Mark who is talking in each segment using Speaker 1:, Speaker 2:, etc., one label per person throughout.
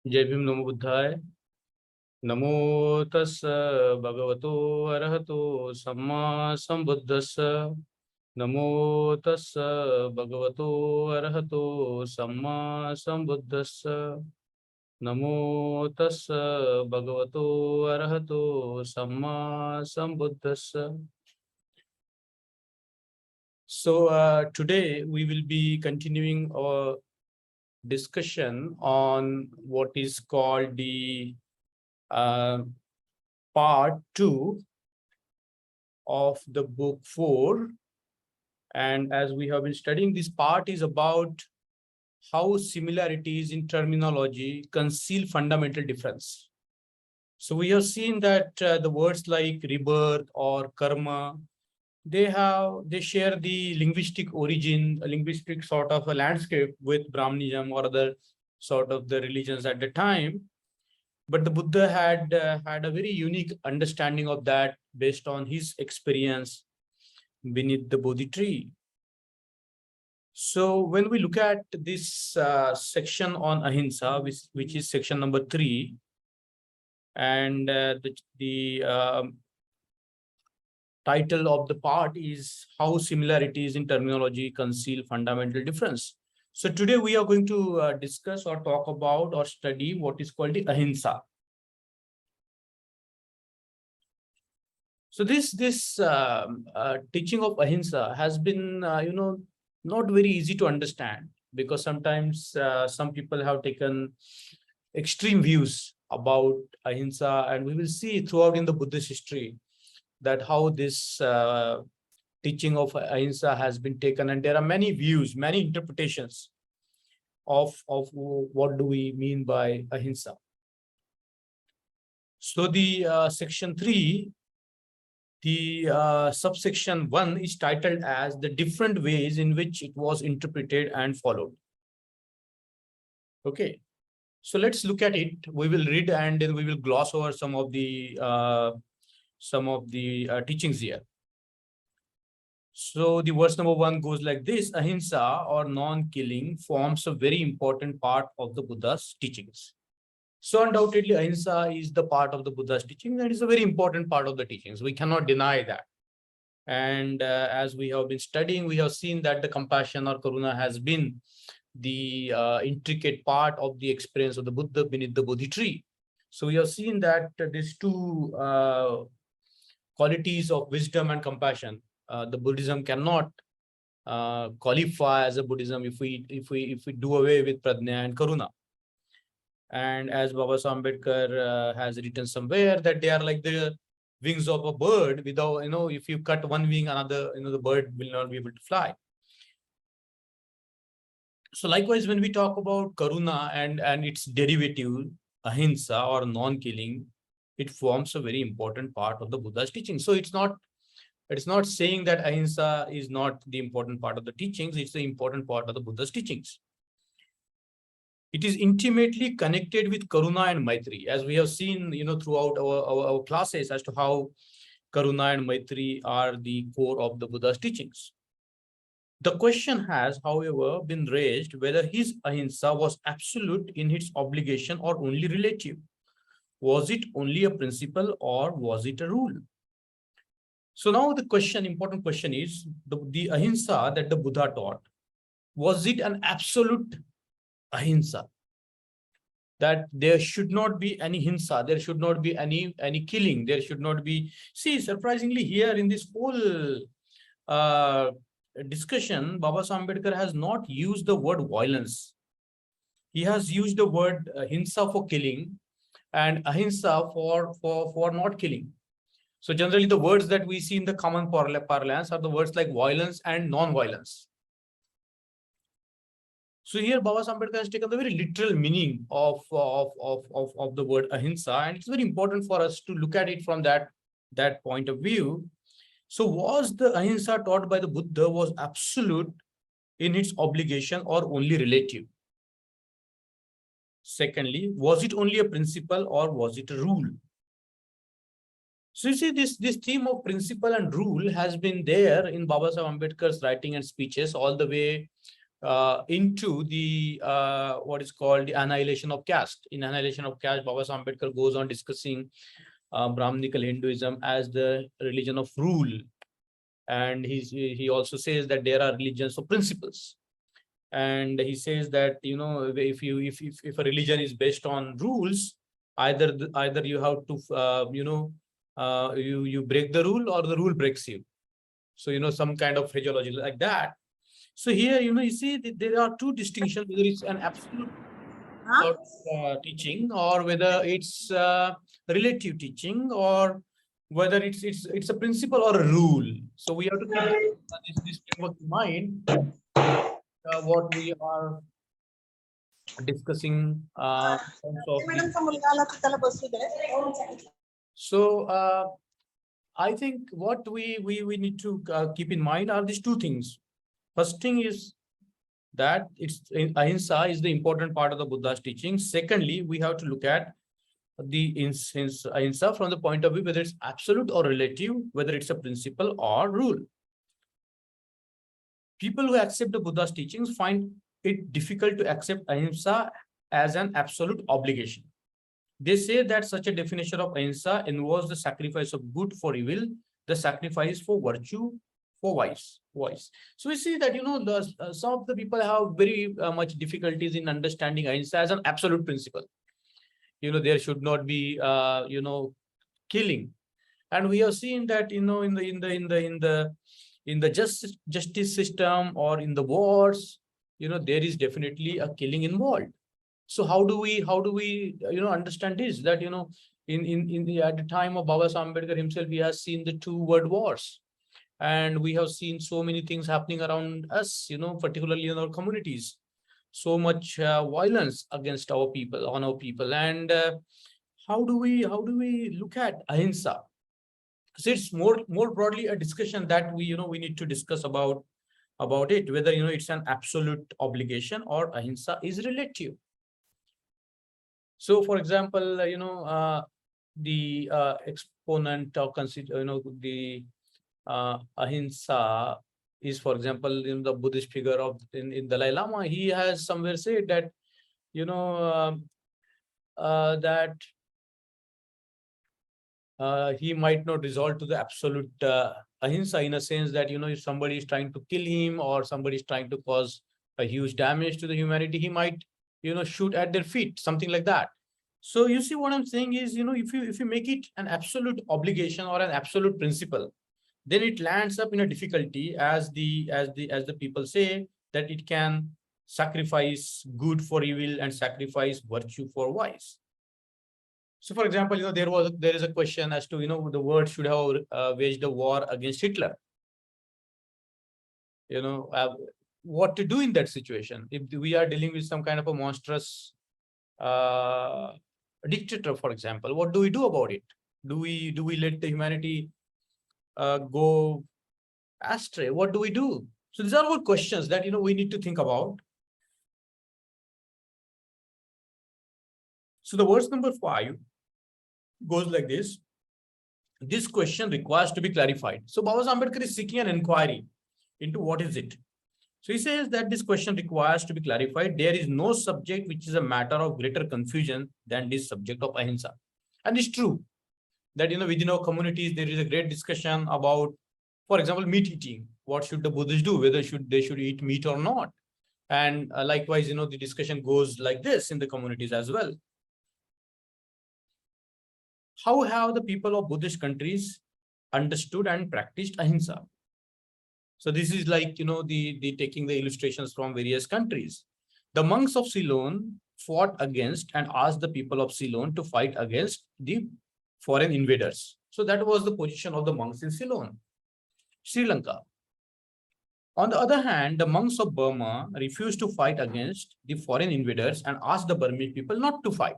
Speaker 1: जय भीम नमो बुद्धाय। नमो तस् भगवतो अरहतो सम्मा संबुद्धस्स। नमो तस् भगवतो अरहतो सम्मा संबुद्धस्स। नमो तस् भगवतो अरहतो सम्मा संबुद्धस्स. So today we will be continuing our discussion on what is called the part 2 of the book 4. And as we have been studying, this part is about how similarities in terminology conceal fundamental difference. So we have seen that the words like rebirth or karma, they share the linguistic origin, a linguistic sort of a landscape with Brahmanism or other sort of the religions at the time. But the Buddha had a very unique understanding of that based on his experience beneath the Bodhi tree. So when we look at this section on Ahimsa, which is section number 3, and the title of the part is How Similarities in Terminology Conceal Fundamental Difference. So today we are going to discuss or talk about or study what is called the Ahimsa. So this teaching of Ahimsa has been, not very easy to understand, because sometimes some people have taken extreme views about Ahimsa, and we will see throughout in the Buddhist history that how this teaching of Ahimsa has been taken, and there are many views, many interpretations of what do we mean by Ahimsa. So the section 3, the subsection 1 is titled as the different ways in which it was interpreted and followed. Okay, so let's look at it. We will read and then we will gloss over some of the teachings here. So the verse number 1 goes like this: Ahimsa or non-killing forms a very important part of the Buddha's teachings. So undoubtedly, Ahimsa is the part of the Buddha's teaching, and is a very important part of the teachings. We cannot deny that. And as we have been studying, we have seen that the compassion or karuna has been the intricate part of the experience of the Buddha beneath the Bodhi tree. So we have seen that these two qualities of wisdom and compassion, the Buddhism cannot qualify as a Buddhism if we do away with prajna and karuna. And as Baba Ambedkar has written somewhere, that they are like the wings of a bird. Without, if you cut one wing, another, the bird will not be able to fly. So likewise, when we talk about karuna and its derivative, ahimsa or non-killing, it forms a very important part of the Buddha's teaching. So it's not saying that ahimsa is not the important part of the teachings. It's the important part of the Buddha's teachings. It is intimately connected with karuna and maitri, as we have seen, throughout our classes, as to how karuna and maitri are the core of the Buddha's teachings. The question has, however, been raised whether his ahimsa was absolute in its obligation or only relative. Was it only a principle or was it a rule? So now the important question is, the ahimsa that the Buddha taught, was it an absolute ahimsa? That there should not be any hinsa, there should not be any killing, there should not be... See, surprisingly, here in this whole discussion, Baba Ambedkar has not used the word violence. He has used the word hinsa for killing and ahimsa for not killing. So generally, the words that we see in the common parlance are the words like violence and non-violence. So here Baba Ambedkar has taken the very literal meaning of the word ahimsa, and it's very important for us to look at it from that point of view. So was the ahimsa taught by the Buddha was absolute in its obligation or only relative? Secondly, was it only a principle or was it a rule? So you see, this theme of principle and rule has been there in Baba Ambedkar's writing and speeches all the way into the what is called the annihilation of caste. In Annihilation of Caste, Baba Ambedkar goes on discussing Brahminical Hinduism as the religion of rule, and he also says that there are religions of principles. And he says that, you know, if a religion is based on rules, either you have to you break the rule, or the rule breaks you. So, you know, some kind of phraseology like that. So here, you know, you see that there are two distinctions, whether it's an absolute sort of, teaching, or whether it's relative teaching, or whether it's a principle or a rule. So we have to keep this framework in mind, what we are discussing in terms of so I think what we need to keep in mind are these two things. First thing is that Ahimsa is the important part of the Buddha's teaching. Secondly, we have to look at the Ahimsa from the point of view whether it's absolute or relative, whether it's a principle or rule. People who accept the Buddha's teachings find it difficult to accept Ahimsa as an absolute obligation. They say that such a definition of Ahimsa involves the sacrifice of good for evil, the sacrifice for virtue for vice. So we see that, you know, some of the people have very much difficulties in understanding Ahimsa as an absolute principle. You know, there should not be you know, killing, and we have seen that, you know, in the justice system or in the wars, you know, there is definitely a killing involved. So how do we you know, understand this, that, you know, at the time of Baba Ambedkar himself, he has seen the 2 world wars, and we have seen so many things happening around us, you know, particularly in our communities, so much violence against our people, on our people. And how do we look at Ahimsa? So it's more broadly a discussion that we, you know, we need to discuss about it, whether, you know, it's an absolute obligation or Ahimsa is relative. So, for example, you know, the exponent or consider, you know, the Ahimsa is, for example, in the Buddhist figure of in Dalai Lama. He has somewhere said that, you know, that he might not resort to the absolute Ahimsa, in a sense that, you know, if somebody is trying to kill him or somebody is trying to cause a huge damage to the humanity, he might, you know, shoot at their feet, something like that. So you see, what I'm saying is, you know, if you make it an absolute obligation or an absolute principle, then it lands up in a difficulty, as the people say, that it can sacrifice good for evil and sacrifice virtue for vice. So, for example, you know, there is a question as to, you know, the world should have waged a war against Hitler. You know, what to do in that situation if we are dealing with some kind of a monstrous dictator, for example? What do we do about it? Do we let the humanity go astray? What do we do? So these are all questions that, you know, we need to think about. So the verse number 5 goes like this. This question requires to be clarified. So Baba Ambedkar is seeking an inquiry into what is it. So he says that this question requires to be clarified. There is no subject which is a matter of greater confusion than this subject of Ahimsa. And it's true that, you know, within our communities, there is a great discussion about, for example, meat eating. What should the Buddhists do? Whether they should eat meat or not? And likewise, you know, the discussion goes like this in the communities as well. How have the people of Buddhist countries understood and practiced Ahimsa? So this is like, you know, the taking the illustrations from various countries. The monks of Ceylon fought against and asked the people of Ceylon to fight against the foreign invaders. So that was the position of the monks in Ceylon, Sri Lanka. On the other hand, the monks of Burma refused to fight against the foreign invaders and asked the Burmese people not to fight.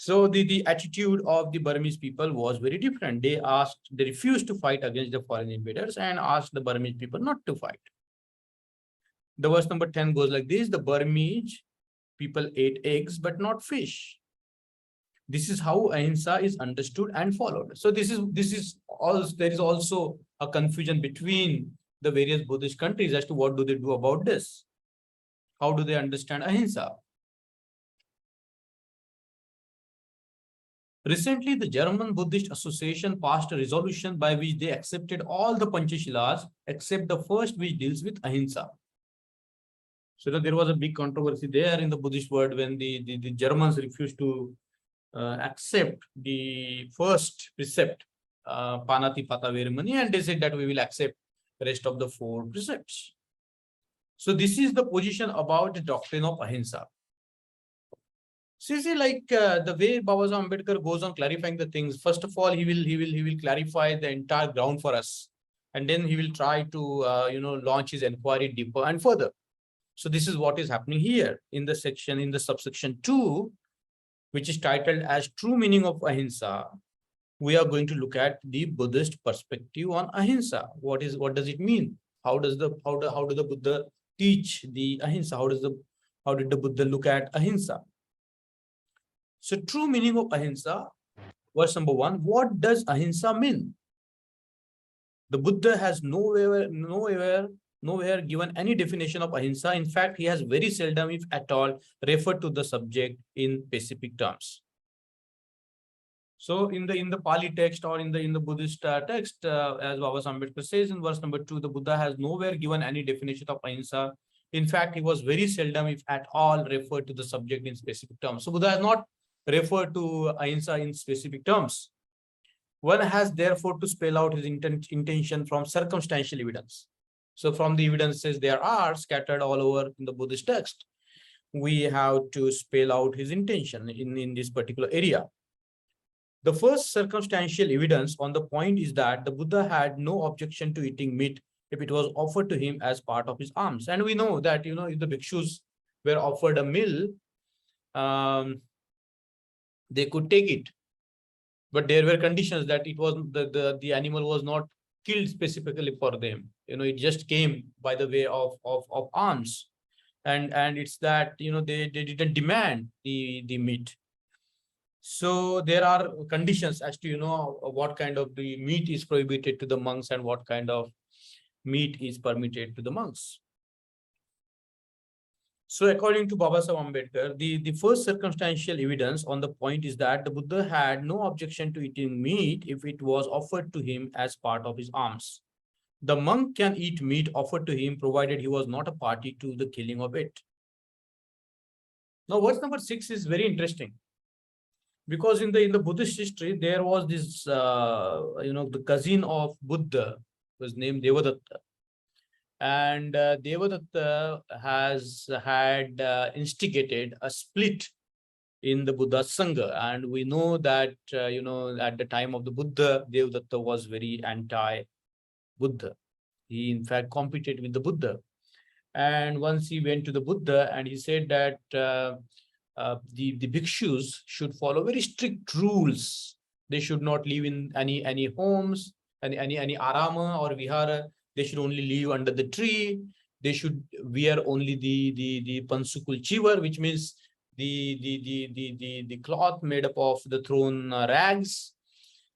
Speaker 1: So the attitude of the Burmese people was very different. They refused to fight against the foreign invaders and asked the Burmese people not to fight. The verse number 10 goes like this: the Burmese people ate eggs but not fish. This is how Ahimsa is understood and followed. So there is also a confusion between the various Buddhist countries as to what do they do about this. How do they understand Ahimsa? Recently, the German Buddhist Association passed a resolution by which they accepted all the Panchashilas except the first, which deals with Ahimsa. So there was a big controversy there in the Buddhist world when the Germans refused to accept the first precept, Panati Pata Veramani, and they said that we will accept the rest of the 4 precepts. So this is the position about the doctrine of Ahimsa. See, like the way Baba Ambedkar goes on clarifying the things. First of all, he will clarify the entire ground for us, and then he will try to launch his inquiry deeper and further. So this is what is happening here in the section, in the subsection 2, which is titled as True Meaning of Ahimsa. We are going to look at the Buddhist perspective on Ahimsa. What does it mean? How does the Buddha teach the Ahimsa? How did the Buddha look at Ahimsa? So true meaning of Ahimsa, verse number 1, what does Ahimsa mean? The Buddha has nowhere given any definition of Ahimsa. In fact, he has very seldom, if at all, referred to the subject in specific terms. So in the Pali text or in the Buddhist text, as Baba Ambedkar says in verse number 2, the Buddha has nowhere given any definition of Ahimsa. In fact, he was very seldom, if at all, referred to the subject in specific terms. So Buddha has not referred to Ahimsa in specific terms. One has therefore to spell out his intention from circumstantial evidence. So from the evidences there are scattered all over in the Buddhist text, we have to spell out his intention in this particular area. The first circumstantial evidence on the point is that the Buddha had no objection to eating meat if it was offered to him as part of his alms. And we know that, if the bhikshus were offered a meal, they could take it. But there were conditions that it was the animal was not killed specifically for them. It just came by the way of alms. And it's that, they didn't demand the meat. So there are conditions as to, what kind of the meat is prohibited to the monks and what kind of meat is permitted to the monks. So according to Baba Ambedkar, the first circumstantial evidence on the point is that the Buddha had no objection to eating meat if it was offered to him as part of his alms. The monk can eat meat offered to him provided he was not a party to the killing of it. Now verse number 6 is very interesting, because in the Buddhist history there was this the cousin of Buddha was named Devadatta. And Devadatta has had instigated a split in the Buddha Sangha. And we know that, at the time of the Buddha, Devadatta was very anti-Buddha. He, in fact, competed with the Buddha. And once he went to the Buddha and he said that the bhikshus should follow very strict rules. They should not live in any homes, any arama or vihara. They should only live under the tree. They should wear only the pansukul chivar, which means the cloth made up of the thrown rags.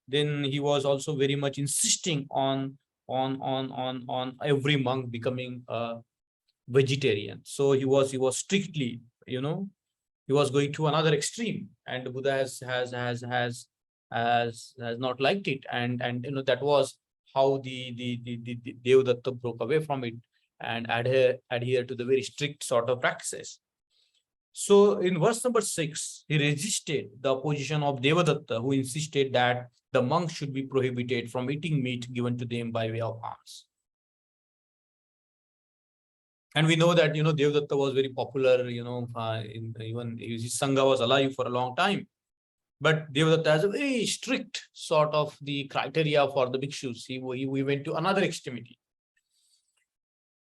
Speaker 1: Then he was also very much insisting on every monk becoming a vegetarian. So he was strictly, he was going to another extreme, and the Buddha has not liked it, and that was how the Devadatta broke away from it and adhere to the very strict sort of practices. So in verse number 6, he resisted the opposition of Devadatta, who insisted that the monks should be prohibited from eating meat given to them by way of alms. And we know that, Devadatta was very popular, even his Sangha was alive for a long time. But Devadatta has a very strict sort of the criteria for the bhikshus. We went to another extremity.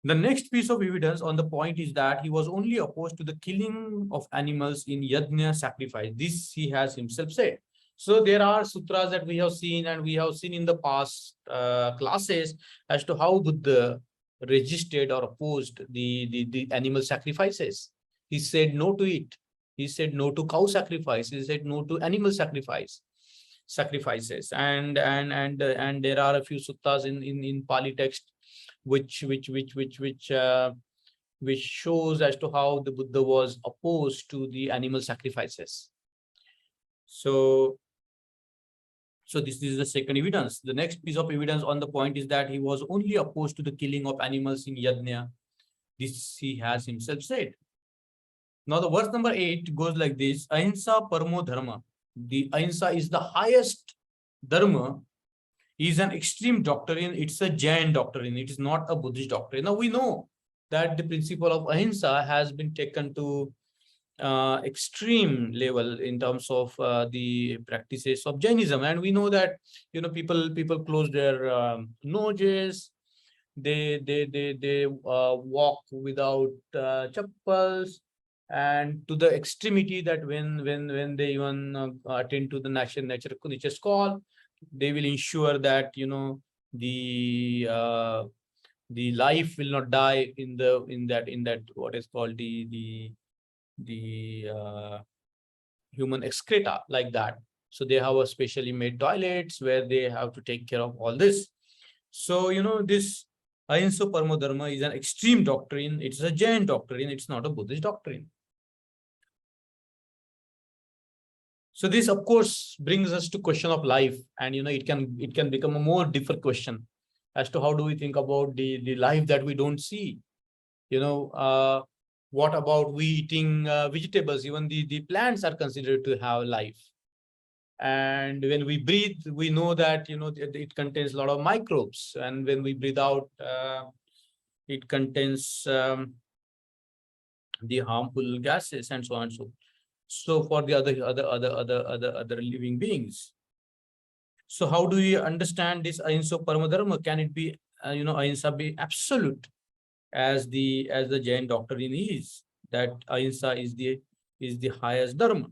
Speaker 1: The next piece of evidence on the point is that he was only opposed to the killing of animals in yajna sacrifice. This he has himself said. So there are sutras that we have seen, and we have seen in the past classes as to how Buddha resisted or opposed the animal sacrifices. He said no to it. He said no to cow sacrifice. He said no to animal sacrifices. And there are a few suttas in Pali text which shows as to how the Buddha was opposed to the animal sacrifices. So this is the second evidence. The next piece of evidence on the point is that he was only opposed to the killing of animals in yajna. This he has himself said. Now the verse number 8 goes like this: Ahimsa paramo dharma. The Ahimsa is the highest dharma, is an extreme doctrine. It's a Jain doctrine. It is not a Buddhist doctrine. Now we know that the principle of Ahimsa has been taken to extreme level in terms of the practices of Jainism, and we know that people close their noses, they walk without chappals, and to the extremity that when they even attend to the nature's call, they will ensure that the life will not die in that what is called the human excreta, like that. So they have a specially made toilets where they have to take care of all this. So this Ahimsa Paramo Dharma is an extreme doctrine. It's a Jain doctrine. It's not a Buddhist doctrine. So this, of course, brings us to question of life, and it can become a more deeper question as to how do we think about the life that we don't see. What about we eating vegetables? Even the plants are considered to have life. And when we breathe, we know that it contains a lot of microbes, and when we breathe out, it contains the harmful gases and so on and so. So for the other living beings. So how do we understand this Ahimsa Paramo Dharma? Can it be Ahimsa be absolute, as the Jain doctrine is, that Ahimsa is the highest dharma?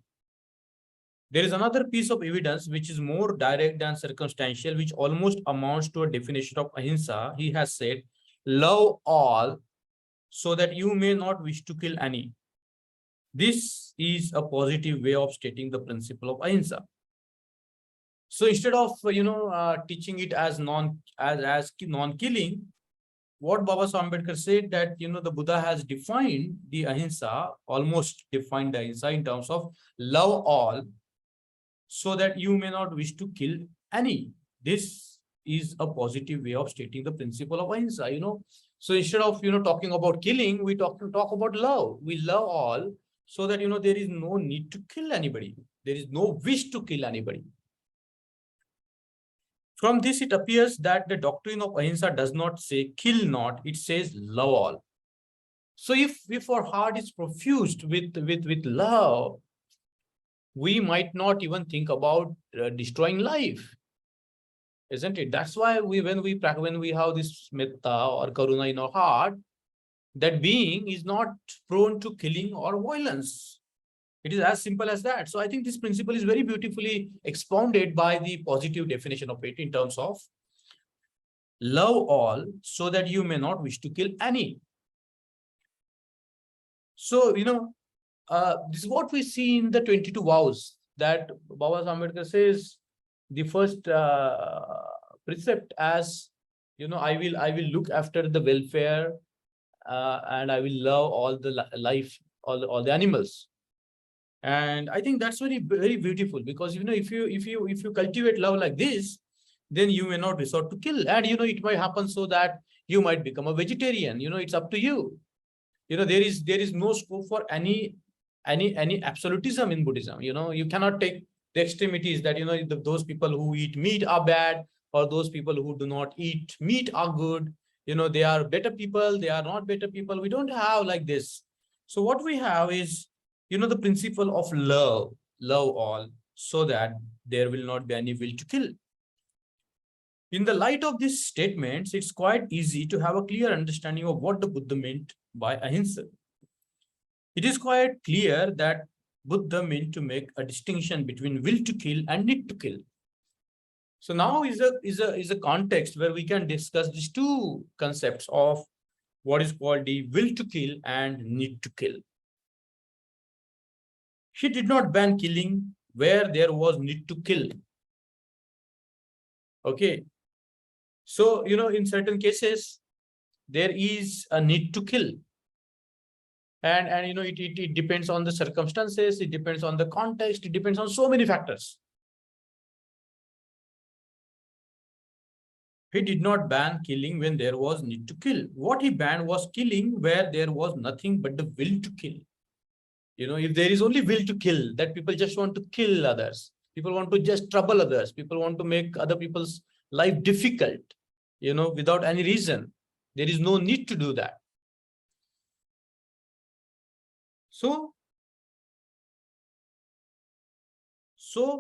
Speaker 1: There is another piece of evidence which is more direct than circumstantial, which almost amounts to a definition of Ahimsa. He has said, love all so that you may not wish to kill any. This is a positive way of stating the principle of Ahimsa. So instead of teaching it as non-killing, what Baba Ambedkar said, that the Buddha has defined the Ahimsa, almost defined the Ahimsa in terms of love all so that you may not wish to kill any. This is a positive way of stating the principle of Ahimsa. So instead of talking about killing, we talk about love. We love all so that there is no need to kill anybody. There is no wish to kill anybody. From this, it appears that the doctrine of Ahimsa does not say kill not, it says love all. So if our heart is profused with love, we might not even think about destroying life, isn't it? That's why when we have this metta or karuna in our heart, that being is not prone to killing or violence. It is as simple as that. So I think this principle is very beautifully expounded by the positive definition of it in terms of love all so that you may not wish to kill any. So, this is what we see in the 22 vows that Baba Ambedkar says. The first precept as, I will look after the welfare and I will love all the life, all the animals. And I think that's very, very beautiful, because if you cultivate love like this, then you may not resort to kill. And it might happen so that you might become a vegetarian. It's up to you. There is no scope for any absolutism in Buddhism. You cannot take the extremities that those people who eat meat are bad, or those people who do not eat meat are good. They are better people, they are not better people. We don't have like this. So what we have is the principle of love all, so that there will not be any will to kill. In the light of these statements, it's quite easy to have a clear understanding of what the Buddha meant by Ahimsa. It is quite clear that Buddha meant to make a distinction between will to kill and need to kill. So now is a context where we can discuss these two concepts of what is called the will to kill and need to kill. He did not ban killing where there was need to kill. Okay. So, in certain cases, there is a need to kill. And it depends on the circumstances, it depends on the context, it depends on so many factors. He did not ban killing when there was need to kill. What he banned was killing where there was nothing but the will to kill. If there is only will to kill, that people just want to kill others, people want to just trouble others, people want to make other people's life difficult, without any reason, there is no need to do that. So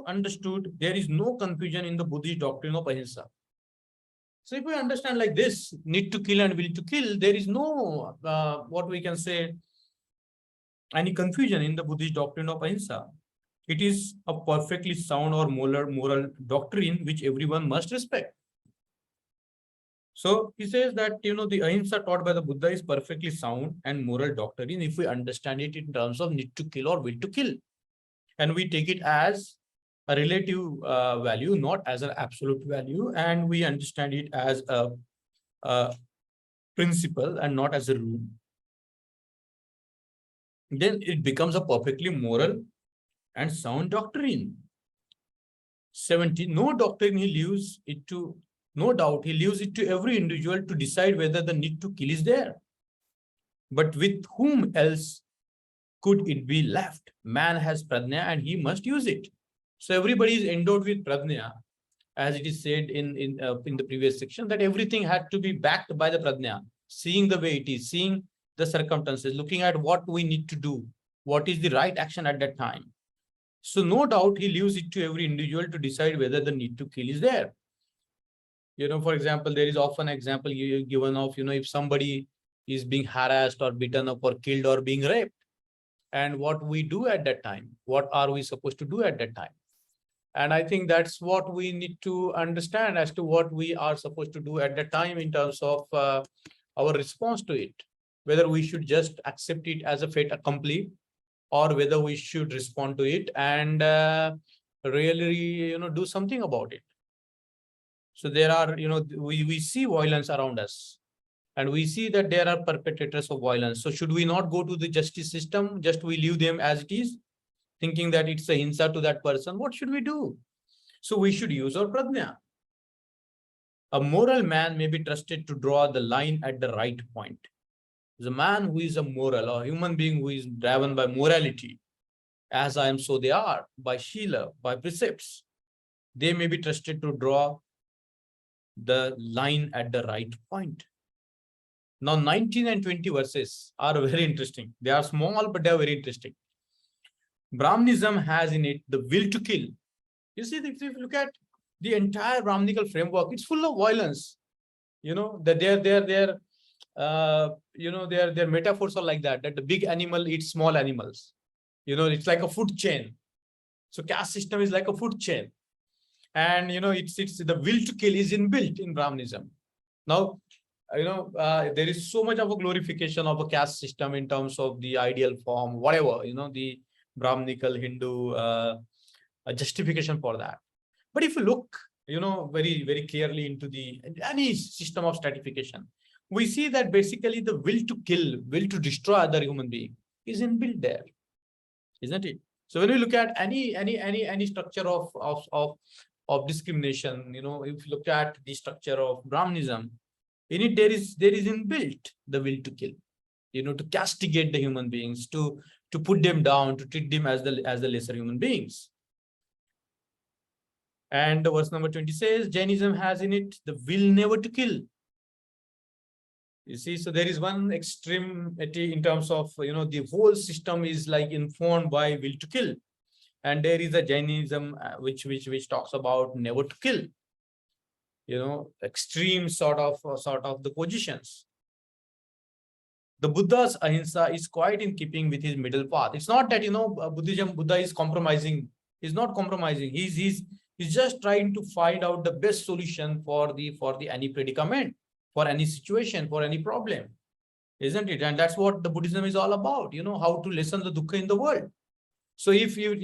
Speaker 1: understood, there is no confusion in the Buddhist doctrine of Ahimsa. So if we understand like this, need to kill and will to kill, there is no, what we can say, any confusion in the Buddhist doctrine of Ahimsa. It is a perfectly sound or moral doctrine which everyone must respect. So he says that, the Ahimsa taught by the Buddha is perfectly sound and moral doctrine if we understand it in terms of need to kill or will to kill. And we take it as a relative value, not as an absolute value. And we understand it as a principle and not as a rule. Then it becomes a perfectly moral and sound doctrine. 70, no doctrine he leaves it to, no doubt he leaves it to every individual to decide whether the need to kill is there. But with whom else could it be left? Man has prajna and he must use it. So everybody is endowed with prajna, as it is said in the previous section, that everything had to be backed by the prajna, seeing the way it is, seeing the circumstances, looking at what we need to do, what is the right action at that time. So no doubt he leaves it to every individual to decide whether the need to kill is there. For example, there is often an example given of, if somebody is being harassed or beaten up or killed or being raped, and what we do at that time, what are we supposed to do at that time? And I think that's what we need to understand as to what we are supposed to do at that time in terms of our response to it, whether we should just accept it as a fait accompli, or whether we should respond to it and really, do something about it. So there are, we see violence around us, and we see that there are perpetrators of violence. So should we not go to the justice system, just we leave them as it is, thinking that it's a hinsa to that person? What should we do? So we should use our prajna. A moral man may be trusted to draw the line at the right point. The man who is a moral or human being who is driven by morality, as I am, so they are, by Shila, by precepts, they may be trusted to draw the line at the right point. Now, 19 and 20 verses are very interesting. They are small, but they are very interesting. Brahmanism has in it the will to kill. You see, if you look at the entire Brahmanical framework, it's full of violence. That their metaphors are like that the big animal eats small animals. It's like a food chain. So caste system is like a food chain. And, it's the will to kill is inbuilt in Brahmanism. Now, there is so much of a glorification of a caste system in terms of the ideal form, whatever, the Brahmanical Hindu justification for that. But if you look, very, very clearly into any system of stratification, we see that basically the will to kill, will to destroy other human being is inbuilt there, isn't it? So when we look at any structure of discrimination, if you look at the structure of Brahmanism, in it there is inbuilt the will to kill, to castigate the human beings, to put them down, to treat them as the lesser human beings. And verse number 20 says, Jainism has in it the will never to kill. You see, so there is one extremity in terms of, the whole system is like informed by will to kill. And there is a Jainism which talks about never to kill. Extreme sort of the positions. The Buddha's Ahimsa is quite in keeping with his middle path. It's not that, Buddha is compromising. He's not compromising. He's just trying to find out the best solution for any predicament, for any situation, for any problem, isn't it? And that's what the Buddhism is all about, how to lessen the dukkha in the world. So if you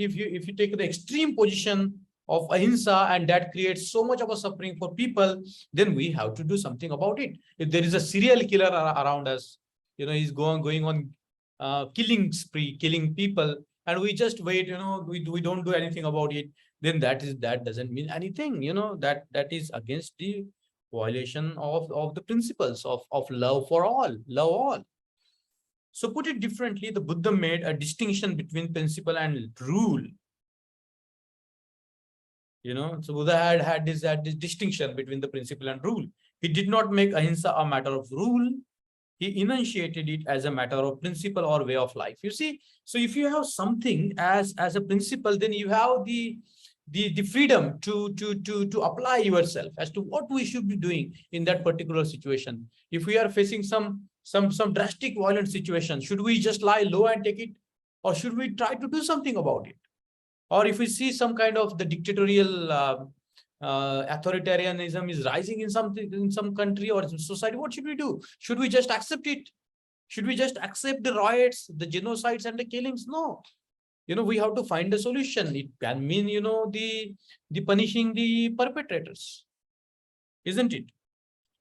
Speaker 1: take the extreme position of ahimsa, and that creates so much of a suffering for people, then we have to do something about it. If there is a serial killer around us, he's going on killing spree, killing people, and we just wait, we don't do anything about it, then that doesn't mean anything, that is against the violation of the principles of love for all, love all. So put it differently, the Buddha made a distinction between principle and rule. So Buddha had this distinction between the principle and rule. He did not make ahimsa a matter of rule. He enunciated it as a matter of principle or way of life. You see, so if you have something as a principle, then you have the freedom to apply yourself as to what we should be doing in that particular situation. If we are facing some drastic violent situation, should we just lie low and take it, or should we try to do something about it? Or if we see some kind of the dictatorial authoritarianism is rising in some country or society, what should we do? Should we just accept it? Should we just accept the riots, the genocides, and the killings? No. We have to find a solution. It can mean, the punishing the perpetrators, isn't it?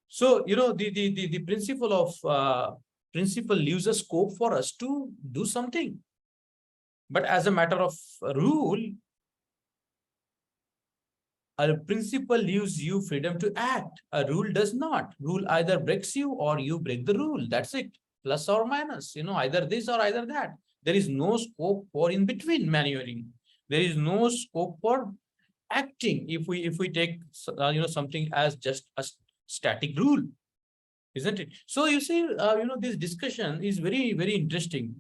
Speaker 1: So, the principle of principle leaves a scope for us to do something. But as a matter of rule, a principle leaves you freedom to act. A rule does not. Rule either breaks you or you break the rule. That's it. Plus or minus, either this or either that. There is no scope for in between maneuvering. There is no scope for acting if we take something as just a static rule, isn't it? So you see, this discussion is very, very interesting.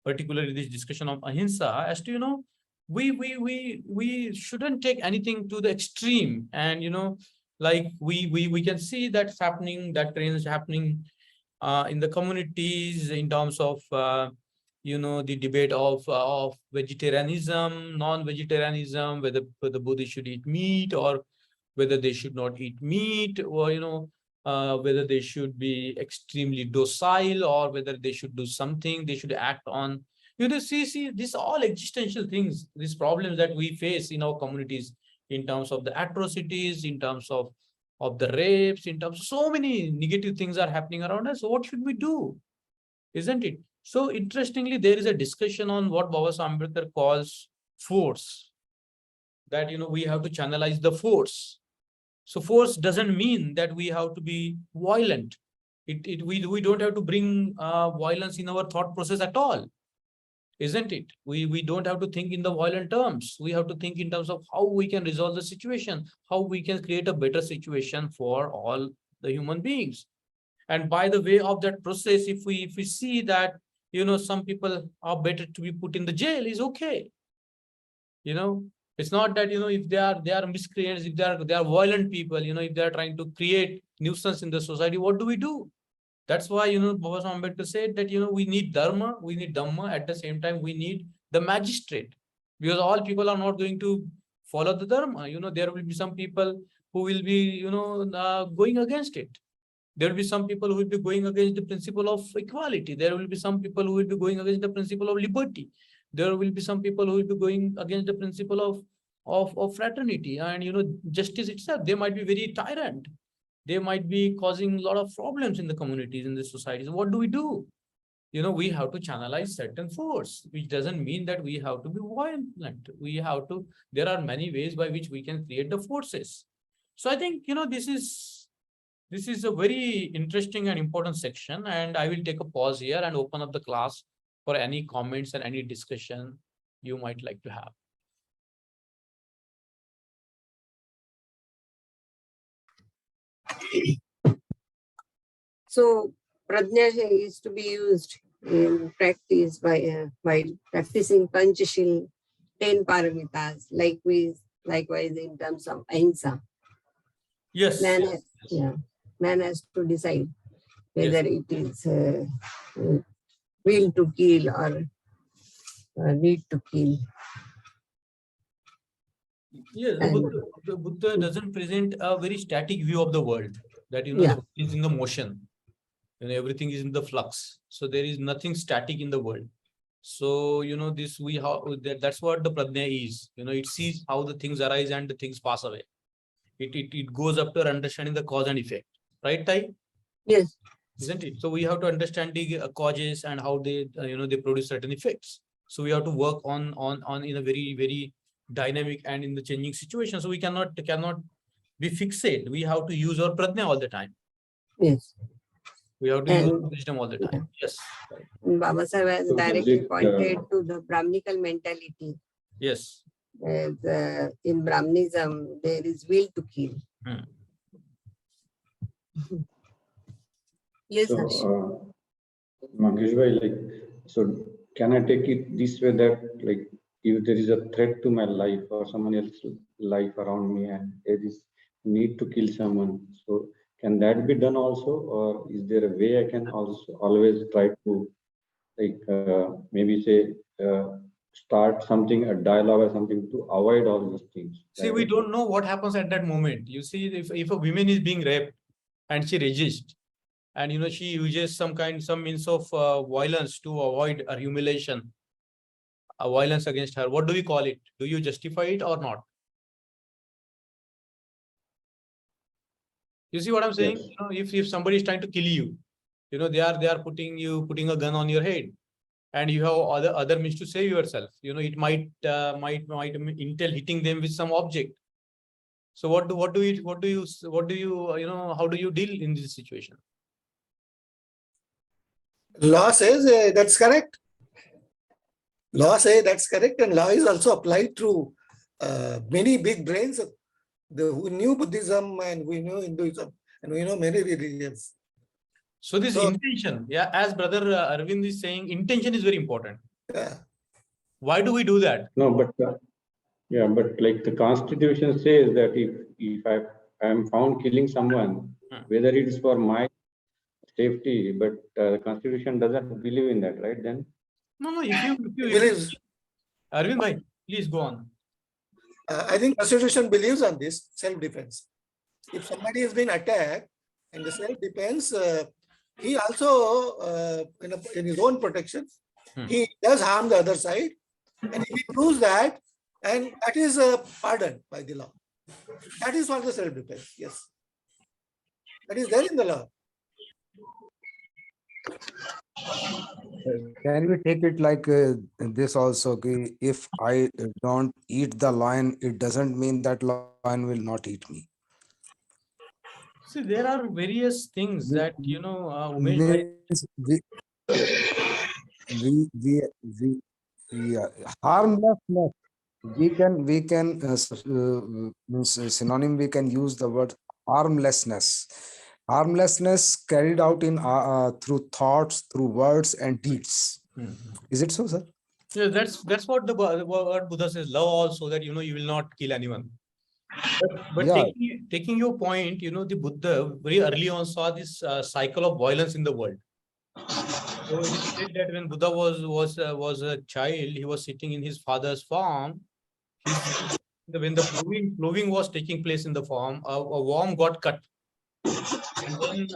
Speaker 1: Particularly this discussion of ahimsa, as to we shouldn't take anything to the extreme, and like we can see that's happening, that trend is happening in the communities in terms of the debate of vegetarianism, non-vegetarianism, whether Buddhists should eat meat or whether they should not eat meat, or whether they should be extremely docile or whether they should do something, they should act on. See, these all existential things, these problems that we face in our communities in terms of the atrocities, in terms of the rapes, in terms of so many negative things are happening around us. So what should we do? Isn't it? So interestingly, there is a discussion on what Baba Ambedkar calls force, that we have to channelize the force. So force doesn't mean that we have to be violent. We don't have to bring violence in our thought process at all, isn't it? We don't have to think in the violent terms. We have to think in terms of how we can resolve the situation, how we can create a better situation for all the human beings. And by the way of that process, if we see that some people are better to be put in the jail, is okay. It's not that if they are miscreants, if they are violent people, if they are trying to create nuisance in the society, what do we do? That's why Baba Ambedkar said that we need Dharma, we need Dhamma. At the same time, we need the magistrate, because all people are not going to follow the Dharma. There will be some people who will be going against it. There will be some people who will be going against the principle of equality. There will be some people who will be going against the principle of liberty. There will be some people who will be going against the principle of fraternity and justice itself. They might be very tyrant. They might be causing a lot of problems in the communities, in the societies. What do? We have to channelize certain force, which doesn't mean that we have to be violent. There are many ways by which we can create the forces. So I think, this is a very interesting and important section, and I will take a pause here and open up the class for any comments and any discussion you might like to have.
Speaker 2: So, prajna is to be used in practice while practicing Panchashil, 10 paramitas, likewise in terms of ahimsa.
Speaker 1: Yes.
Speaker 2: Man has to decide whether it is will to kill or need to kill.
Speaker 1: Yes, the Buddha doesn't present a very static view of the world, that is in the motion. Everything is in the flux. So there is nothing static in the world. So, this that's what the pradnya is. It sees how the things arise and the things pass away. It goes up to understanding the cause and effect. Right, Tai?
Speaker 2: Yes.
Speaker 1: Isn't it? So we have to understand the causes and how they, they produce certain effects. So we have to work on in a very, very dynamic and in the changing situation. So we cannot be fixated. We have to use our pradnya all the time.
Speaker 2: Yes.
Speaker 1: We have to use wisdom all the time. Yes.
Speaker 2: Baba Sahib has
Speaker 3: So
Speaker 2: directly
Speaker 3: this,
Speaker 2: pointed to the Brahminical mentality.
Speaker 1: Yes.
Speaker 2: In Brahmanism, there is will to kill. Yes,
Speaker 3: so,
Speaker 2: Harsh.
Speaker 3: Mangesh bhai, so can I take it this way that if there is a threat to my life or someone else's life around me and there is need to kill someone, so can that be done also, or is there a way I can also always try to maybe say start something, a dialogue or something to avoid all these things?
Speaker 1: See, we don't know what happens at that moment. You see, if a woman is being raped and she resists, and she uses some means of violence to avoid a humiliation, a violence against her, what do we call it? Do you justify it or not? You see what I'm saying?
Speaker 3: Yes.
Speaker 1: If somebody is trying to kill you, they are putting a gun on your head, and you have other means to save yourself. It might entail hitting them with some object. So how do you deal in this situation?
Speaker 4: Law says that's correct. Law says that's correct, and law is also applied to many big brains who knew Buddhism and we knew Hinduism and we know many religions.
Speaker 1: So this intention, as brother Arvind is saying, intention is very important.
Speaker 4: Yeah.
Speaker 1: Why do we do that?
Speaker 3: No, but but like the Constitution says that if I am found killing someone, whether it is for my safety, but the Constitution doesn't believe in that, right? Then
Speaker 1: no, if you
Speaker 4: believes.
Speaker 1: Arvind bhai, please go on.
Speaker 4: I think Constitution believes on this self-defense. If somebody has been attacked and the self-defense, he also, in his own protection, he does harm the other side. And if he proves that, and that is pardoned by the law. That is for the self-defense, yes. That is there in the law.
Speaker 5: Can we take it like this also? If I don't eat the lion, it doesn't mean that lion will not eat me.
Speaker 1: See, there are various things that Umesh bhai,
Speaker 5: harmlessness. We can means synonym. We can use the word harmlessness. Harmlessness carried out in through thoughts, through words and deeds. Is it so, sir?
Speaker 1: Yeah, that's what the word Buddha says. Love also, that you will not kill anyone. But
Speaker 5: Yeah.
Speaker 1: taking your point, the Buddha very early on saw this cycle of violence in the world. So it is said that when Buddha was a child, he was sitting in his father's farm. When the ploughing was taking place in the farm, a worm got cut, and then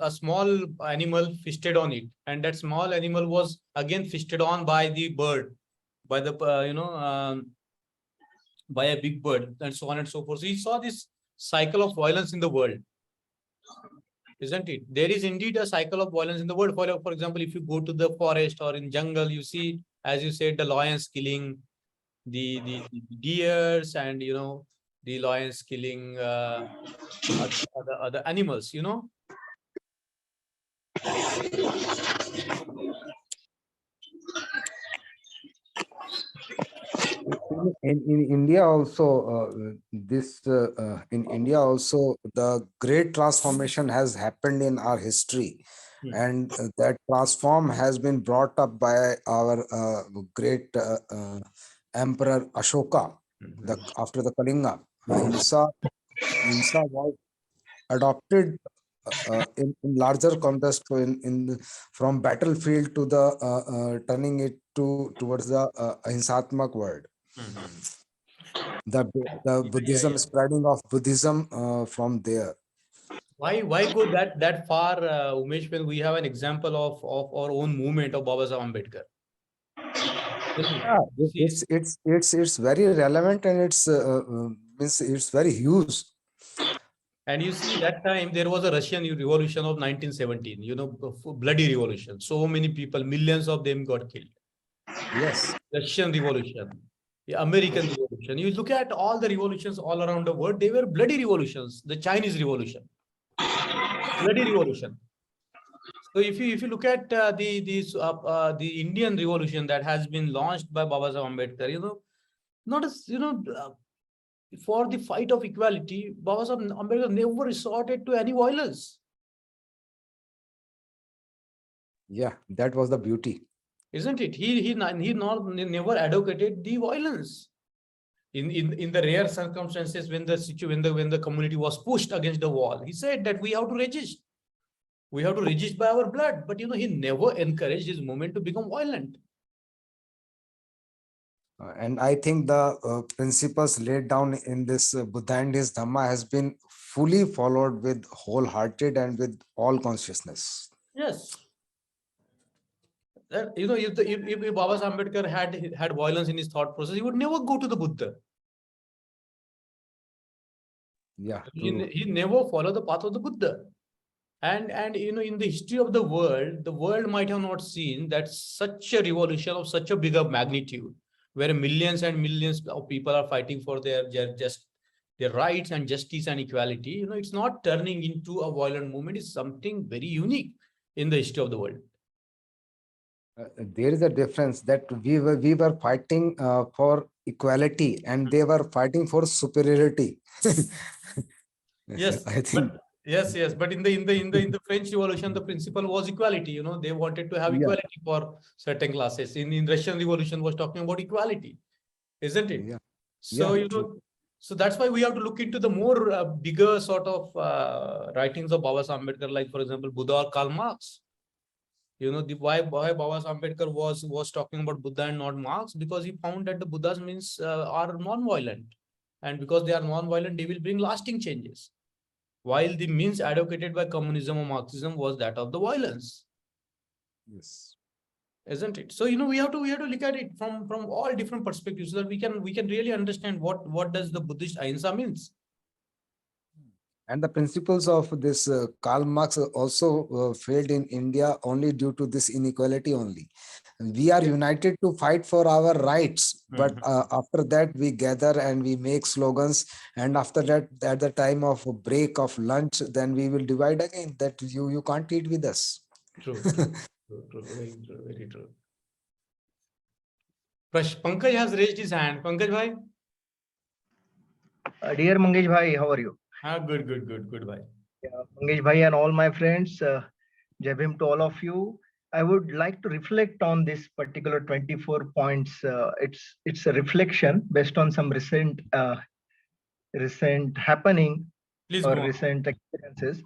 Speaker 1: a small animal feasted on it, and that small animal was again feasted on by the bird, by the by a big bird, and so on and so forth. So he saw this cycle of violence in the world, isn't it? There is indeed a cycle of violence in the world. For example, if you go to the forest or in jungle, you see, as you said, the lions killing the deers, and the lions killing other animals.
Speaker 5: In India also, in India also, the great transformation has happened in our history, and that transform has been brought up by our great Emperor Ashoka. After the Kalinga, Ahimsa was adopted in larger context, from battlefield to the turning it towards the Ahinsatmak world. The Buddhism, spreading of Buddhism from there.
Speaker 1: Why go that far, Umesh, when we have an example of our own movement of Baba Sahib Ambedkar?
Speaker 5: Yeah,
Speaker 1: See,
Speaker 5: it's very relevant, and means it's very huge.
Speaker 1: and you see that time there was a Russian revolution of 1917, bloody revolution. So many people, millions of them got killed.
Speaker 5: Yes.
Speaker 1: Russian revolution, the American revolution. You look at all the revolutions all around the world, they were bloody revolutions. The Chinese revolution, bloody revolution. So if you look at the Indian revolution that has been launched by Baba Saheb Ambedkar, not as for the fight of equality, Baba Saheb Ambedkar never resorted to any violence,
Speaker 5: Yeah, that was the beauty.
Speaker 1: isn't it? He never advocated the violence. In the rare circumstances when the community was pushed against the wall, he said that we have to resist. We have to resist by our blood. But he never encouraged his movement to become violent.
Speaker 5: And I think the principles laid down in this Buddha and his Dhamma has been fully followed with wholehearted and with all consciousness.
Speaker 1: Yes. That, if Baba Saheb Ambedkar had violence in his thought process, he would never go to the Buddha.
Speaker 5: Yeah,
Speaker 1: He
Speaker 5: true.
Speaker 1: never followed the path of the Buddha. And in the history of the world might have not seen that such a revolution of such a bigger magnitude, where millions and millions of people are fighting for their rights and justice and equality. It's not turning into a violent movement. It's something very unique in the history of the world.
Speaker 5: There is a difference that we were fighting for equality, and they were fighting for superiority.
Speaker 1: Yes,
Speaker 5: I think.
Speaker 1: yes. But in the French Revolution, the principle was equality. They wanted to have
Speaker 5: Yeah.
Speaker 1: equality for certain classes. In Russian Revolution was talking about equality, isn't it?
Speaker 5: Yeah.
Speaker 1: So
Speaker 5: Yeah, true.
Speaker 1: so that's why we have to look into the more bigger sort of writings of Baba Saheb Ambedkar, like for example Buddha or Karl Marx. Why Baba Saheb Ambedkar was talking about Buddha and not Marx, because he found that the Buddhas means are non-violent, and because they are non-violent, they will bring lasting changes. While the means advocated by communism or Marxism was that of the violence,
Speaker 5: Yes.
Speaker 1: isn't it? So we have to look at it from all different perspectives, so that we can really understand what does the Buddhist Ahimsa means.
Speaker 5: And the principles of this Karl Marx also failed in India only due to this inequality only. We are united to fight for our rights, but after that we gather and we make slogans, and after that, at the time of break of lunch, then we will divide again that you can't eat with us.
Speaker 1: True. Very true. Pankaj has raised his hand. Pankaj bhai.
Speaker 6: Dear Mangesh Bhai, how are you?
Speaker 1: Good bhai.
Speaker 6: Yeah, Mangesh Bhai and all my friends, Jai Bhim to all of you. I would like to reflect on this particular 24 points. It's a reflection based on some recent happening.
Speaker 1: Please
Speaker 6: or
Speaker 1: go on.
Speaker 6: recent experiences.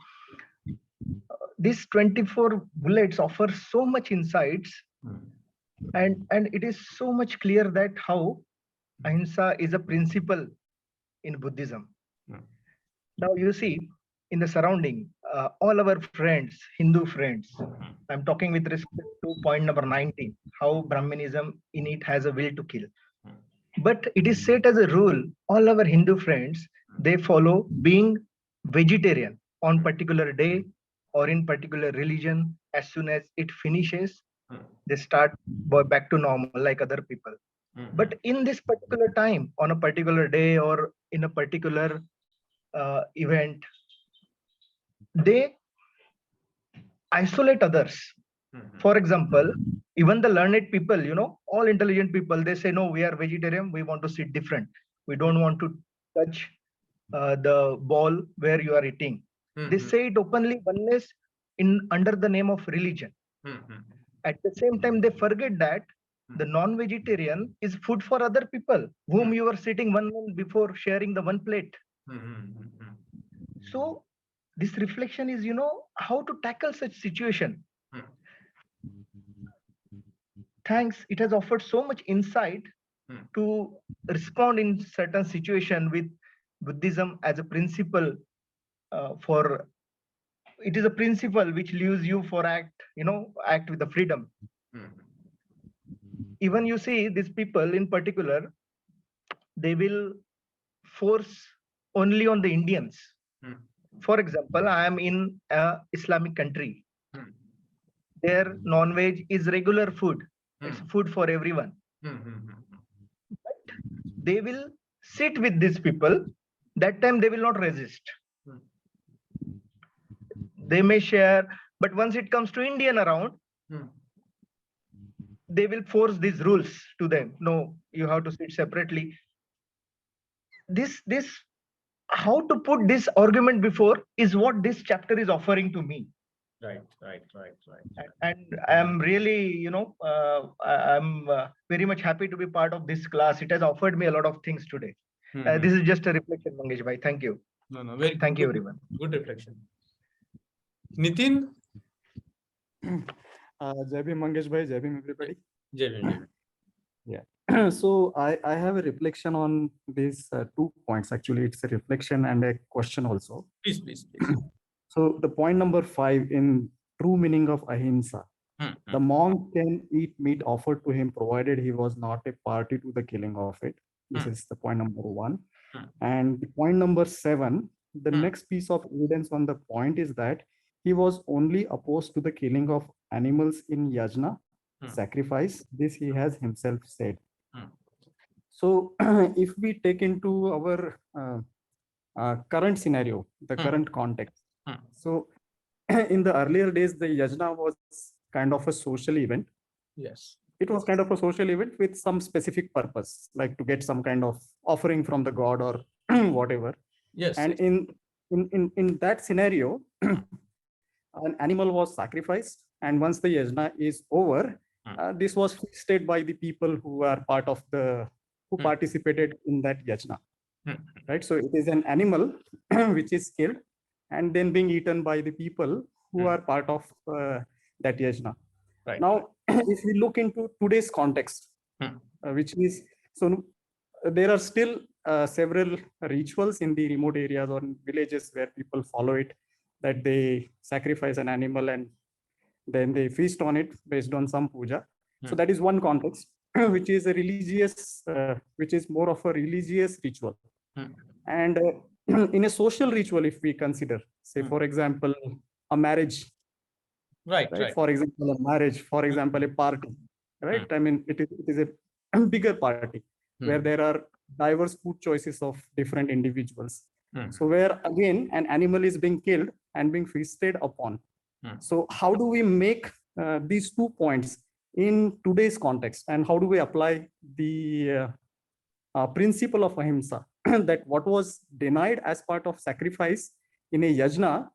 Speaker 6: These 24 bullets offer so much insights, and it is so much clear that how Ahimsa is a principle in Buddhism. Now you see in the surrounding, all our friends, Hindu friends, I'm talking with respect to point number 19, how Brahmanism in it has a will to kill. But it is set as a rule, all our Hindu friends, they follow being vegetarian on particular day or in particular religion. As soon as it finishes, they start back to normal like other people. But in this particular time, on a particular day or in a particular event, they isolate others. For example, even the learned people, all intelligent people, they say, no, we are vegetarian, we want to sit different. We don't want to touch the ball where you are eating. They say it openly, oneness under the name of religion. At the same time, they forget that the non-vegetarian is food for other people whom you are sitting one before sharing the one plate. So this reflection is, how to tackle such situation. Thanks, it has offered so much insight to respond in certain situation with Buddhism as a principle it is a principle which leaves you for act with the freedom. even you see these people in particular, they will force only on the Indians.
Speaker 1: Hmm.
Speaker 6: For example, I am in a Islamic country.
Speaker 1: Hmm.
Speaker 6: Their non-veg is regular food. It's
Speaker 1: Hmm.
Speaker 6: food for everyone.
Speaker 1: Hmm. Hmm.
Speaker 6: They will sit with these people. That time they will not resist.
Speaker 1: Hmm.
Speaker 6: They may share, but once it comes to Indian around,
Speaker 1: Hmm.
Speaker 6: they will force these rules to them. No, you have to sit separately. This how to put this argument before is what this chapter is offering to me.
Speaker 1: Right.
Speaker 6: And I'm really, I'm very much happy to be part of this class. It has offered me a lot of things today.
Speaker 1: Hmm.
Speaker 6: This is just a reflection, Mangesh bhai. Thank you.
Speaker 1: No, very
Speaker 6: Thank you,
Speaker 1: good,
Speaker 6: everyone.
Speaker 1: good reflection. Nitin?
Speaker 7: Jai Bhim, Mangesh bhai, Jai Bhim, everybody.
Speaker 1: Jai Hind.
Speaker 7: So I have a reflection on these 2 points. Actually, it's a reflection and a question also.
Speaker 1: Please.
Speaker 7: So the point number 5 in true meaning of Ahimsa,
Speaker 1: Hmm.
Speaker 7: the monk can eat meat offered to him provided he was not a party to the killing of it. This
Speaker 1: Hmm.
Speaker 7: is the point number 1.
Speaker 1: Hmm.
Speaker 7: And the point number 7, the
Speaker 1: Hmm.
Speaker 7: next piece of evidence on the point is that he was only opposed to the killing of animals in yajna,
Speaker 1: Hmm.
Speaker 7: sacrifice. This he has himself said.
Speaker 1: Hmm.
Speaker 7: So if we take into our current scenario, the
Speaker 1: Hmm.
Speaker 7: current context.
Speaker 1: Hmm.
Speaker 7: So in the earlier days, the yajna was kind of a social event.
Speaker 1: Yes.
Speaker 7: It was kind of a social event with some specific purpose, like to get some kind of offering from the god or whatever.
Speaker 1: Yes.
Speaker 7: And in that scenario, an animal was sacrificed, and once the yajna is over, this was feasted by the people who are part of who participated in that yajna.
Speaker 1: Hmm.
Speaker 7: Right, so it is an animal which is killed and then being eaten by the people who are part of that yajna.
Speaker 1: Right.
Speaker 7: Now, if we look into today's context, which is, so there are still several rituals in the remote areas or in villages where people follow it, that they sacrifice an animal and then they feast on it based on some puja. So that is one context, which is a religious, which is more of a religious ritual. And in a social ritual, if we consider, say, for example, a marriage,
Speaker 1: Right.
Speaker 7: For example, a marriage, for example, a party, right? I mean, it is a bigger party where there are diverse food choices of different individuals. So where again, an animal is being killed and being feasted upon. So how do we make these 2 points in today's context, and how do we apply the principle of Ahimsa, that what was denied as part of sacrifice in a yajna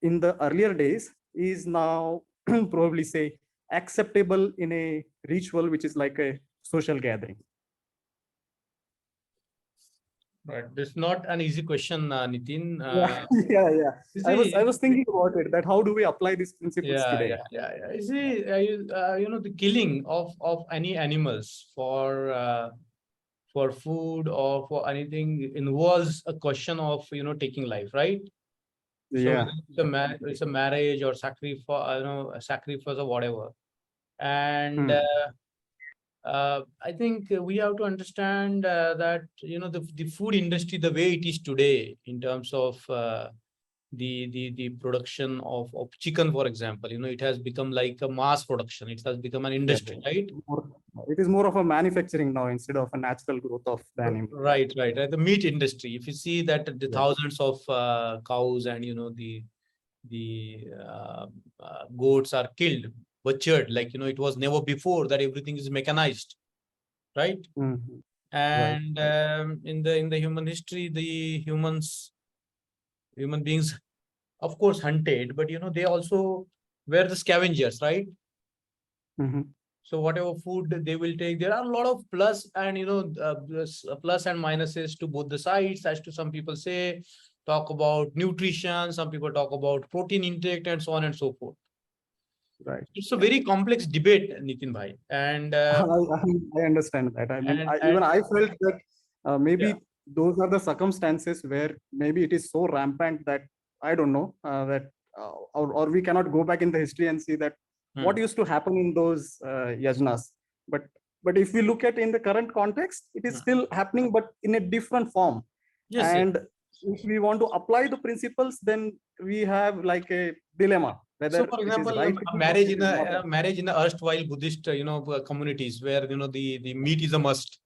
Speaker 7: in the earlier days is now probably say acceptable in a ritual which is like a social gathering.
Speaker 1: Right. This is not an easy question, Nitin.
Speaker 7: Yeah.
Speaker 1: See,
Speaker 7: I was thinking about it, that how do we apply these principles today?
Speaker 1: Yeah. You see, the killing of any animals for food or for anything involves a question of taking life, right?
Speaker 7: Yeah.
Speaker 1: So it's a marriage or sacrifice, a sacrifice or whatever. And I think we have to understand that the food industry, the way it is today, in terms of the production of chicken, for example, it has become like a mass production. It has become an industry, right?
Speaker 7: It is more of a manufacturing now instead of a natural growth of the animal.
Speaker 1: Right. The meat industry. If you see that the thousands of cows and the goats are killed, butchered, like it was never before that everything is mechanized, right? And in the human history, the human beings, of course, hunted, but they also were the scavengers, right? So whatever food they will take, there are a lot of plus and plus and minuses to both the sides. As to some people say, talk about nutrition, some people talk about protein intake, and so on and so forth.
Speaker 7: Right.
Speaker 1: It's a very complex debate, Nitin bhai. And
Speaker 7: I understand that. I mean, even I felt that maybe those are the circumstances where maybe it is so rampant that I don't know that, or we cannot go back in the history and see that what used to happen in those yajnas. But if we look at in the current context, it is still happening, but in a different form.
Speaker 1: Yes,
Speaker 7: And if we want to apply the principles, then we have like a dilemma whether
Speaker 1: so, for
Speaker 7: it is
Speaker 1: example,
Speaker 7: right.
Speaker 1: a marriage in a marriage in the erstwhile Buddhist, communities where the meat is a must.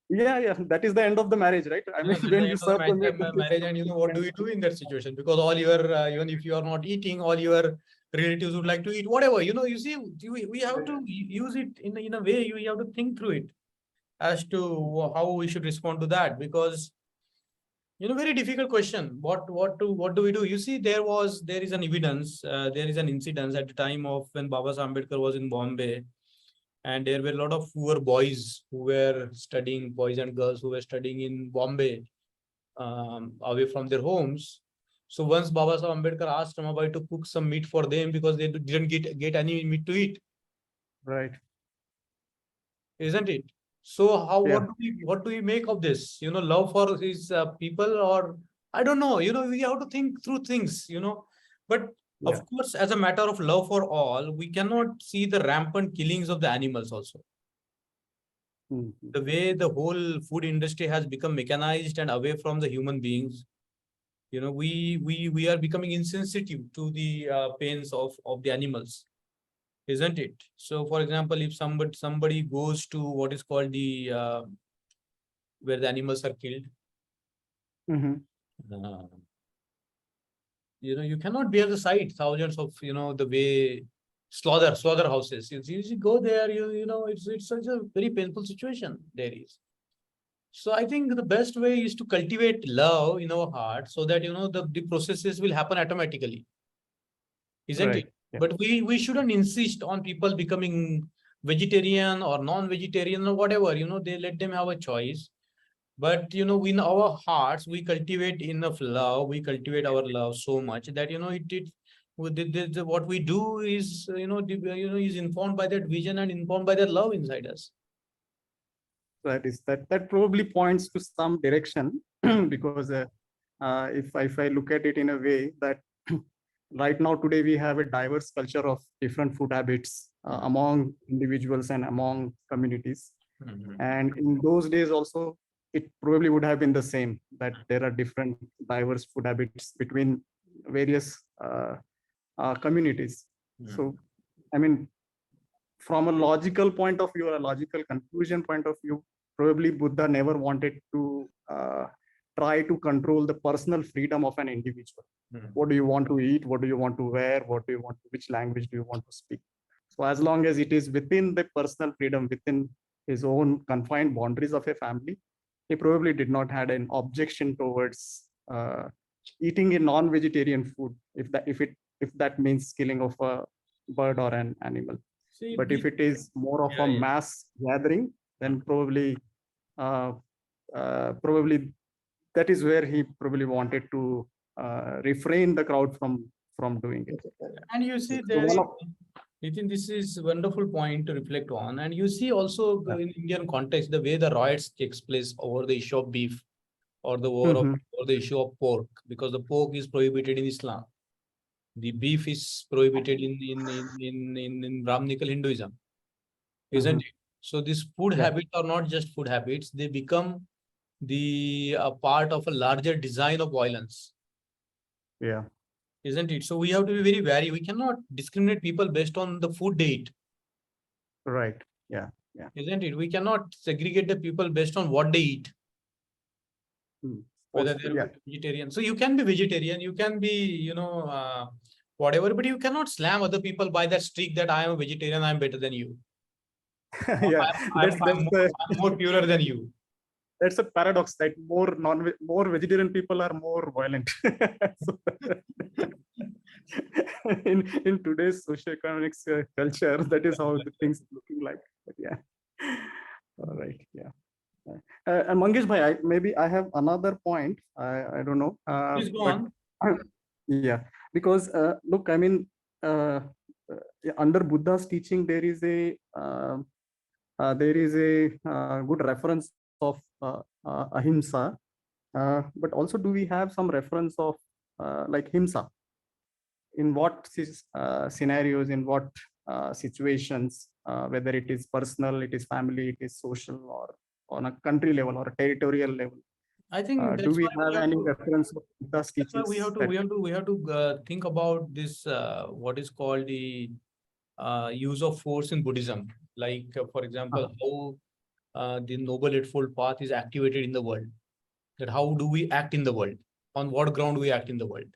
Speaker 7: Yeah, that is the end of the marriage, right? I mean, when you serve the meat,
Speaker 1: Marriage, and what do you do in that situation? Because all your even if you are not eating, all your relatives would like to eat whatever. You see, we have to use it in a way. You have to think through it as to how we should respond to that, because very difficult question. What do we do? You see, there is an evidence, there is an incident at the time of when Baba Saheb Ambedkar was in Bombay, and there were a lot of poor boys who were studying, boys and girls who were studying in Bombay, away from their homes. So once Baba Saheb Ambedkar asked Ramabai to cook some meat for them because they didn't get any meat to eat.
Speaker 7: right?
Speaker 1: Isn't it? So
Speaker 7: Yeah.
Speaker 1: what do we make of this? Love for his people, or I don't know. We have to think through things. But of course, as a matter of love for all, we cannot see the rampant killings of the animals also. The way the whole food industry has become mechanized and away from the human beings, we are becoming insensitive to the pains of the animals, isn't it? So, for example, if somebody goes to what is called the where the animals are killed, you cannot bear the sight. Thousands of the way slaughterhouses. You go there, it's such a very painful situation there is. So I think the best way is to cultivate love in our heart, so that the processes will happen automatically, isn't it?
Speaker 7: Yeah.
Speaker 1: But we shouldn't insist on people becoming vegetarian or non-vegetarian or whatever. They let them have a choice. But in our hearts, we cultivate enough love. We cultivate our love so much that what we do is is informed by that vision and informed by that love inside us.
Speaker 7: That probably points to some direction because if I look at it in a way that right now today we have a diverse culture of different food habits among individuals and among communities. And in those days also, it probably would have been the same, that there are different diverse food habits between various communities. So, I mean, from a logical point of view or a logical conclusion point of view, probably Buddha never wanted to try to control the personal freedom of an individual. What do you want to eat? What do you want to wear? Which language do you want to speak? So as long as it is within the personal freedom, within his own confined boundaries of a family, he probably did not had an objection towards eating a non-vegetarian food, if that means killing of a bird or an animal. But if it is more of a mass gathering, then probably that is where he probably wanted to refrain the crowd from doing it.
Speaker 1: And you see, Nitin, this is a wonderful point to reflect on. And you see also in Indian context, the way the riots takes place over the issue of beef or the war or the issue of pork, because the pork is prohibited in Islam. The beef is prohibited in Brahminical Hinduism, isn't it? So these food habits are not just food habits; they become the part of a larger design of violence.
Speaker 7: Yeah.
Speaker 1: Isn't it? So we have to be very wary. We cannot discriminate people based on the food they eat.
Speaker 7: Right. Yeah.
Speaker 1: Isn't it? We cannot segregate the people based on what they eat. Whether they're vegetarian. So you can be vegetarian, you can be, whatever, but you cannot slam other people by that streak that I am a vegetarian, I'm better than you. I'm more purer than you.
Speaker 7: That's a paradox, that more vegetarian people are more violent. in today's socioeconomic culture, that is how the things are looking like. But yeah. All right. Yeah. And Mangesh bhai, maybe I have another point. I don't know.
Speaker 1: Please go on.
Speaker 7: Yeah, because look, I mean, under Buddha's teaching, there is a good reference of Ahimsa, but also do we have some reference of like Himsa? In what scenarios, in what situations, whether it is personal, it is family, it is social, or on a country level or a territorial level.
Speaker 1: I think
Speaker 7: Do
Speaker 1: that's
Speaker 7: we
Speaker 1: why
Speaker 7: have any reference of Buddha's
Speaker 1: that's why
Speaker 7: teachings?
Speaker 1: we have to think about this what is called the use of force in Buddhism. Like for example, how the Noble Eightfold Path is activated in the world. That how do we act in the world? On what ground we act in the world?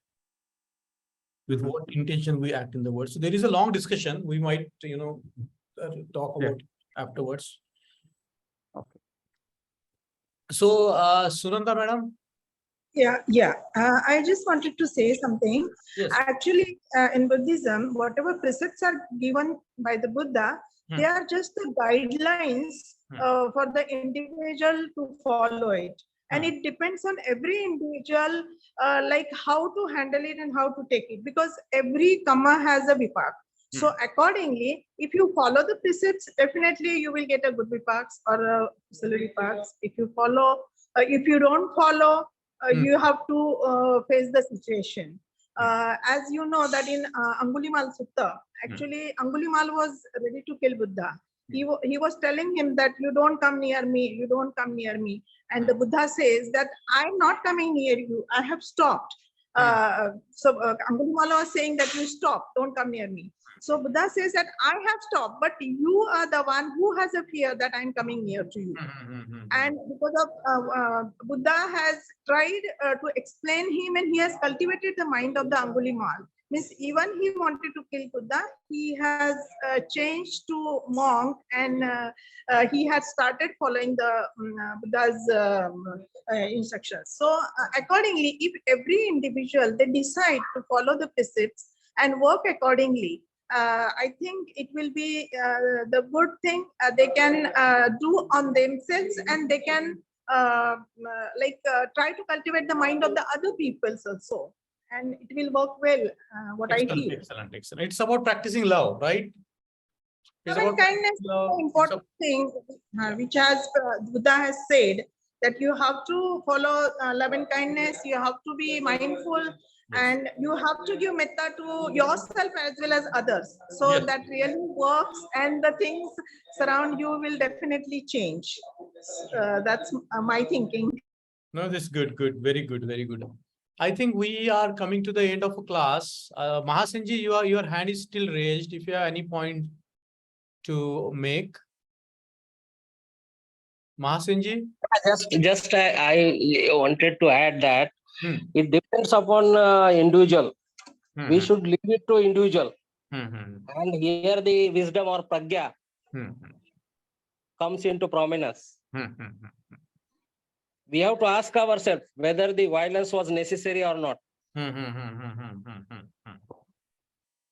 Speaker 1: With what intention we act in the world? So there is a long discussion. We might talk about afterwards.
Speaker 7: Okay.
Speaker 1: So Sunanda madam.
Speaker 8: Yeah. I just wanted to say something.
Speaker 1: Yes.
Speaker 8: Actually, in Buddhism, whatever precepts are given by the Buddha, they are just the guidelines for the individual to follow it. And it depends on every individual, like how to handle it and how to take it, because every karma has a vipak. So accordingly, if you follow the precepts, definitely you will get a good vipaks or a kusala vipaks. If you follow, if you don't follow, you have to face the situation. As you know that in Angulimal Sutta, actually Angulimal was ready to kill Buddha. He was telling him that you don't come near me, you don't come near me. And the Buddha says that I'm not coming near you, I have stopped. So Angulimala was saying that you stop, don't come near me. So Buddha says that I have stopped, but you are the one who has a fear that I'm coming near to you. And because of Buddha has tried to explain him, and he has cultivated the mind of the Angulimal. Means even he wanted to kill Buddha, he has changed to monk, and he had started following the Buddha's instructions. So accordingly, if every individual, they decide to follow the precepts and work accordingly, I think it will be the good thing they can do on themselves, and they can try to cultivate the mind of the other peoples also, and it will work well. What I feel.
Speaker 1: Excellent. It's about practicing love, right? It's
Speaker 8: Loving kindness is the important thing, which has Buddha has said that you have to follow love and kindness. You have to be mindful. And you have to give metta to yourself as well as others. So that really works, and the things surround you will definitely change. That's my thinking.
Speaker 1: No, this is good. Very good. I think we are coming to the end of a class. Mahasenji, your hand is still raised. If you have any point to make. Mahasenji?
Speaker 9: Just I wanted to add that it depends upon individual. We should leave it to individual. And here the wisdom or pragya comes into prominence. We have to ask ourselves whether the violence was necessary or not.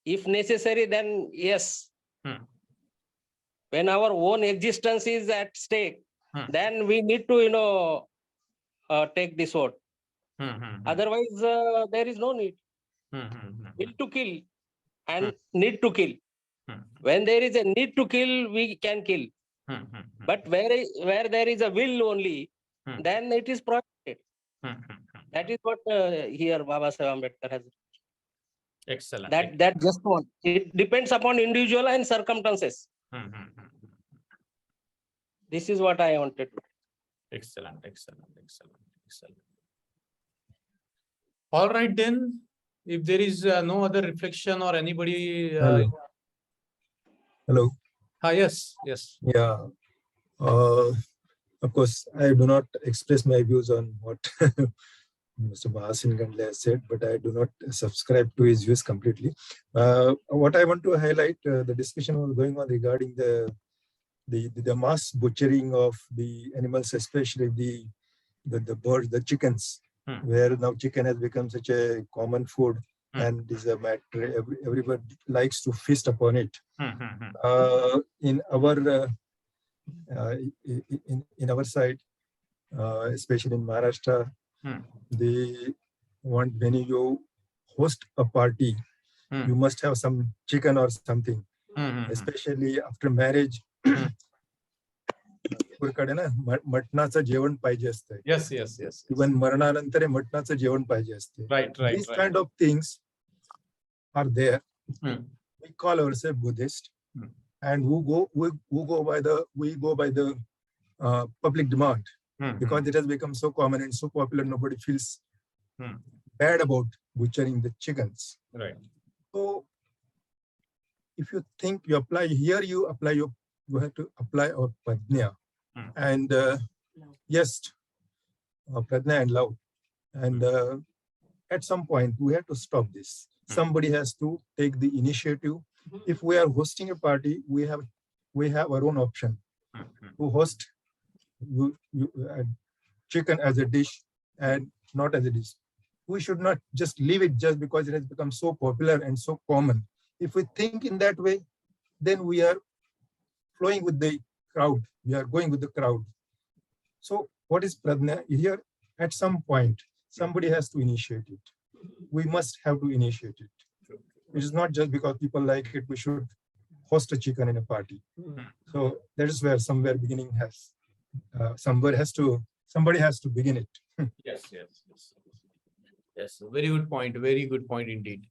Speaker 9: If necessary, then yes. When our own existence is at stake, then we need to, take the sword. Otherwise, there is no need. Will to kill and need to kill. When there is a need to kill, we can kill. But where there is a will only, then it is prohibited. That is what here Baba Saheb Ambedkar has.
Speaker 1: Excellent.
Speaker 9: That just one. It depends upon individual and circumstances. This is what I wanted to.
Speaker 1: Excellent. All right then. If there is no other reflection or anybody.
Speaker 10: Hello.
Speaker 1: Yes.
Speaker 10: Yeah. Of course, I do not express my views on what Mr. Mahasin Gandle has said, but I do not subscribe to his views completely. What I want to highlight, the discussion was going on regarding the mass butchering of the animals, especially the birds, the chickens, where now chicken has become such a common food and is a matter everybody likes to feast upon it. In our side, especially in Maharashtra, they want when you host a party, you must have some chicken or something, especially after marriage. मटणाचं जेवण पाहिजे असतं.
Speaker 1: Yes.
Speaker 10: Even मरणानंतर मटणाचं जेवण पाहिजे असते.
Speaker 1: Right.
Speaker 10: These kind of things are there. we call ourselves Buddhist, and we go by the public demand, because it has become so common and so popular. Nobody feels bad about butchering the chickens.
Speaker 1: Right.
Speaker 10: So if you think you apply here, you have to apply our pradnya, and yes, pradnya and love, and at some point we have to stop this. Somebody has to take the initiative. If we are hosting a party, we have our own option to host chicken as a dish and not as a dish. We should not just leave it just because it has become so popular and so common. If we think in that way, then we are flowing with the crowd. We are going with the crowd. So what is pradnya? Here, at some point, somebody has to initiate it. We must have to initiate it. It is not just because people like it, we should host a chicken in a party. So that is where somewhere beginning has, somebody has to begin it.
Speaker 1: Yes. Yes, very good point. Very good point indeed.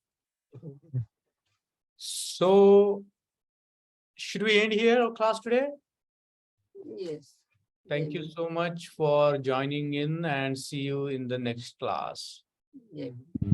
Speaker 1: So, should we end here our class today?
Speaker 2: Yes.
Speaker 1: Thank you so much for joining in, and see you in the next class.
Speaker 2: Yeah.